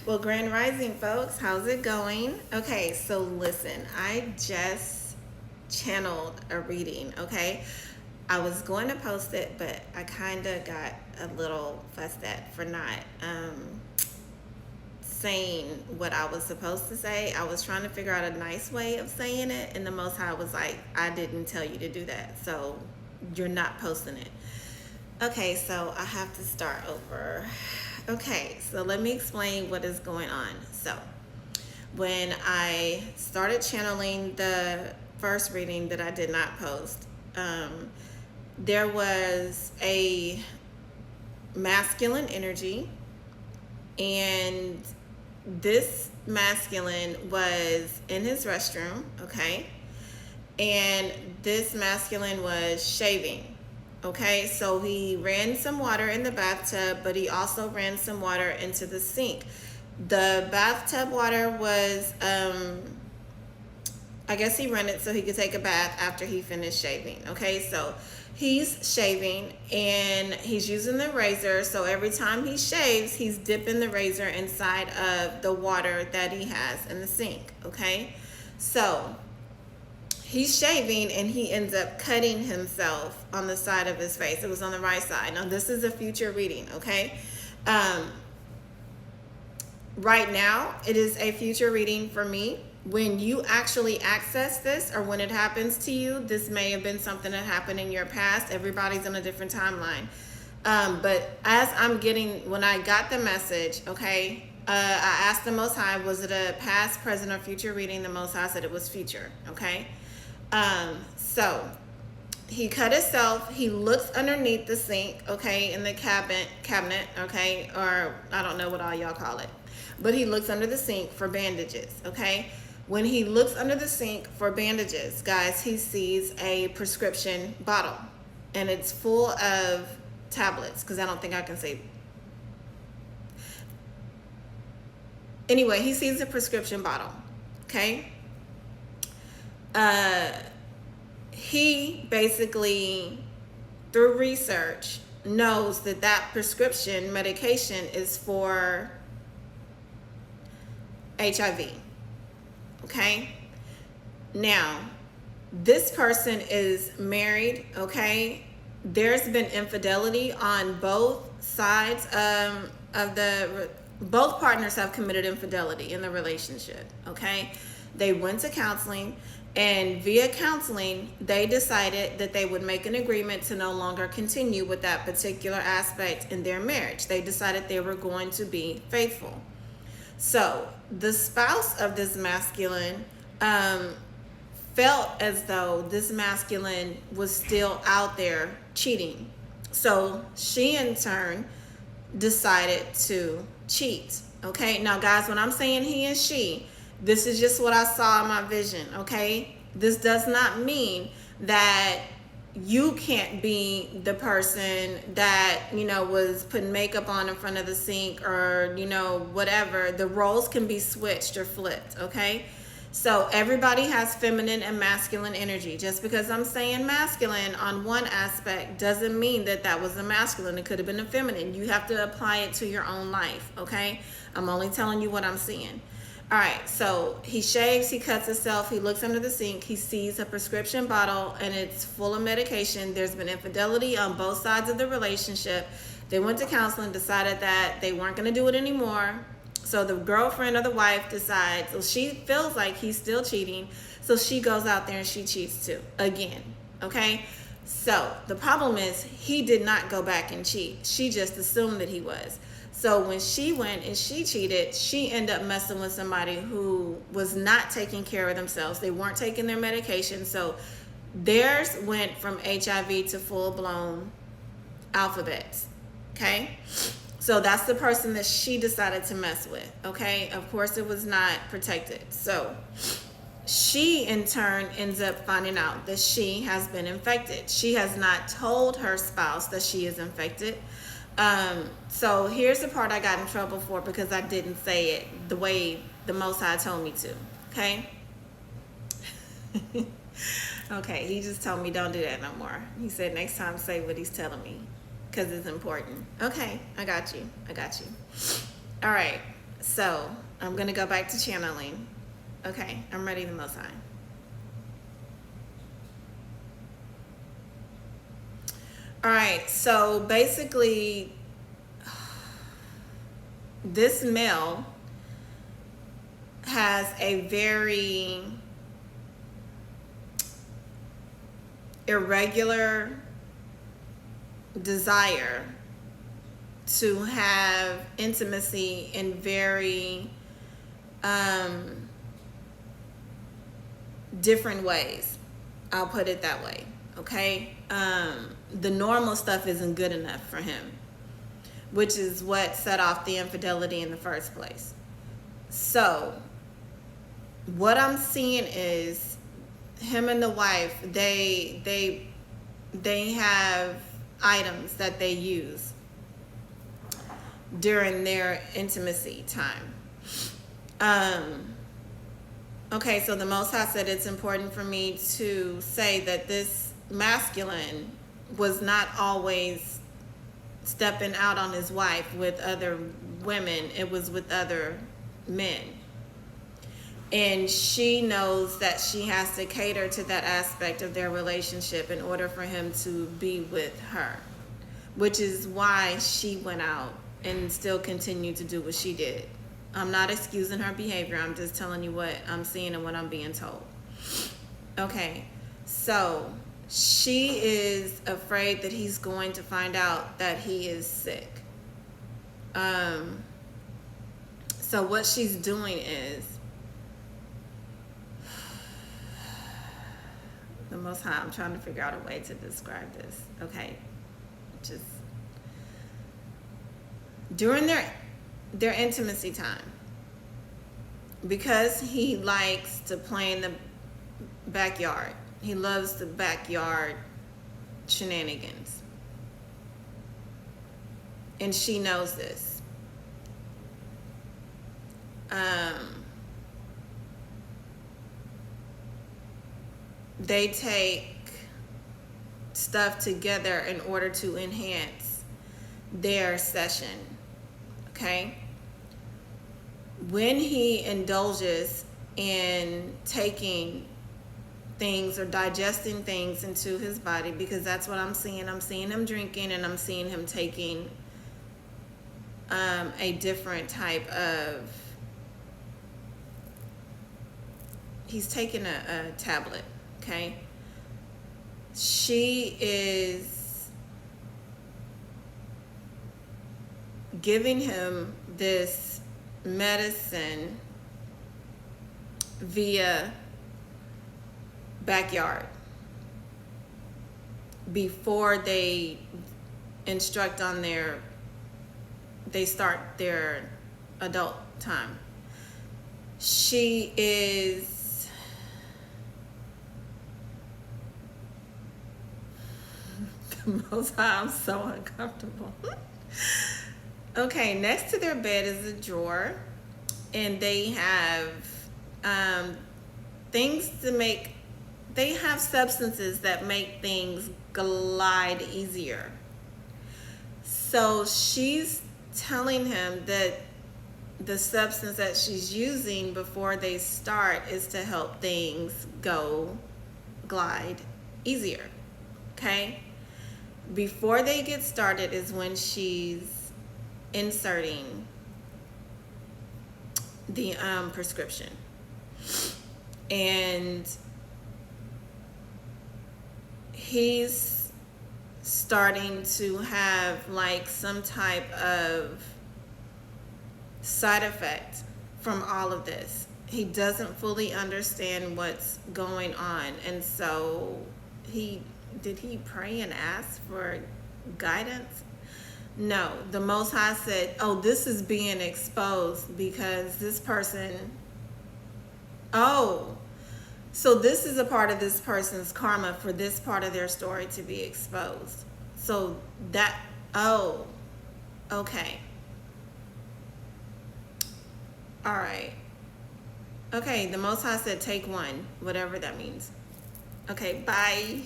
Well, Grand Rising, folks, how's it going? Okay, so listen, I just channeled a reading, okay? I was going to post it, but I kind of got a little fussed at for not saying what I was supposed to say. I was trying to figure out a nice way of saying it, and the Most High was like, I didn't tell you to do that, so you're not posting it. Okay, so I have to start over. Okay, so let me explain what is going on. So, when I started channeling the first reading that I did not post, there was a masculine energy, and this masculine was in his restroom, okay? And this masculine was shaving. Okay, so he ran some water in the bathtub, but he also ran some water into the sink. The bathtub water was, I guess he ran it so he could take a bath after he finished shaving. Okay, so he's shaving and he's using the razor. So every time he shaves, he's dipping the razor inside of the water that he has in the sink. Okay, so he's shaving and he ends up cutting himself on the side of his face. It was on the right side. Now, this is a future reading, okay? Right now, it is a future reading for me. When you actually access this or when it happens to you, this may have been something that happened in your past. Everybody's on a different timeline. But as when I got the message, okay, I asked the Most High, was it a past, present, or future reading? The Most High said it was future, okay? So he cut himself. He looks underneath the sink, okay, in the cabinet, okay, or I don't know what all y'all call it, but he looks under the sink for bandages, okay. When he looks under the sink for bandages, guys, he sees a prescription bottle, and it's full of tablets, because I don't think I can say. Anyway, he sees a prescription bottle, okay. He basically, through research, knows that that prescription medication is for HIV. Okay? Now, this person is married, okay? There's been infidelity on both sides both partners have committed infidelity in the relationship, okay? They went to counseling, and via counseling, they decided that they would make an agreement to no longer continue with that particular aspect in their marriage. They decided they were going to be faithful. So the spouse of this masculine felt as though this masculine was still out there cheating. So she, in turn, decided to cheat. Okay, now guys, when I'm saying he and she, this is just what I saw in my vision, okay? This does not mean that you can't be the person that, was putting makeup on in front of the sink or, whatever. The roles can be switched or flipped, okay? So everybody has feminine and masculine energy. Just because I'm saying masculine on one aspect doesn't mean that that was a masculine. It could have been a feminine. You have to apply it to your own life, okay? I'm only telling you what I'm seeing. All right, so he shaves, he cuts himself, he looks under the sink, he sees a prescription bottle, and it's full of medication. There's been infidelity on both sides of the relationship. They went to counseling, decided that they weren't going to do it anymore. So the girlfriend or the wife decides, so she feels like he's still cheating, so she goes out there and she cheats too, again, okay? So the problem is he did not go back and cheat. She just assumed that he was. So when she went and she cheated, she ended up messing with somebody who was not taking care of themselves. They weren't taking their medication. So theirs went from HIV to full-blown alphabets, okay? So that's the person that she decided to mess with, okay? Of course, it was not protected. So she, in turn, ends up finding out that she has been infected. She has not told her spouse that she is infected. So here's the part I got in trouble for because I didn't say it the way the Most High told me to, okay? Okay, he just told me don't do that no more. He said next time say what he's telling me because it's important. Okay, I got you. All right, So I'm going to go back to channeling. Okay, I'm ready, the Most High. All right, so basically, this male has a very irregular desire to have intimacy in very different ways. I'll put it that way. Okay, the normal stuff isn't good enough for him, which is what set off the infidelity in the first place. So what I'm seeing is him and the wife, they have items that they use during their intimacy time. Okay, so the Most High said it's important for me to say that this masculine was not always stepping out on his wife with other women. It was with other men. And she knows that she has to cater to that aspect of their relationship in order for him to be with her, which is why she went out and still continued to do what she did. I'm not excusing her behavior. I'm just telling you what I'm seeing and what I'm being told. Okay, so she is afraid that he's going to find out that he is sick. So what she's doing is, the Most High, I'm trying to figure out a way to describe this. Okay, just during their intimacy time, because he likes to play in the backyard. He loves the backyard shenanigans. And she knows this. They take stuff together in order to enhance their session. Okay? When he indulges in taking things or digesting things into his body, because that's what I'm seeing him drinking, and I'm seeing him taking a different type of, he's taking a tablet. Okay, she is giving him this medicine via backyard before they instruct on they start their adult time. She is the Most High, I'm so uncomfortable. Okay, next to their bed is a drawer, and they have things to make, they have substances that make things glide easier. So she's telling him that the substance that she's using before they start is to help things glide easier. Okay? Before they get started is when she's inserting the prescription. And he's starting to have like some type of side effect from all of this. He doesn't fully understand what's going on, and so did he pray and ask for guidance? No, the Most High said, oh, this is being exposed because this person, oh, so this is a part of this person's karma for this part of their story to be exposed. So that, oh, okay. All right. Okay, the Most High said take one, whatever that means. Okay, bye.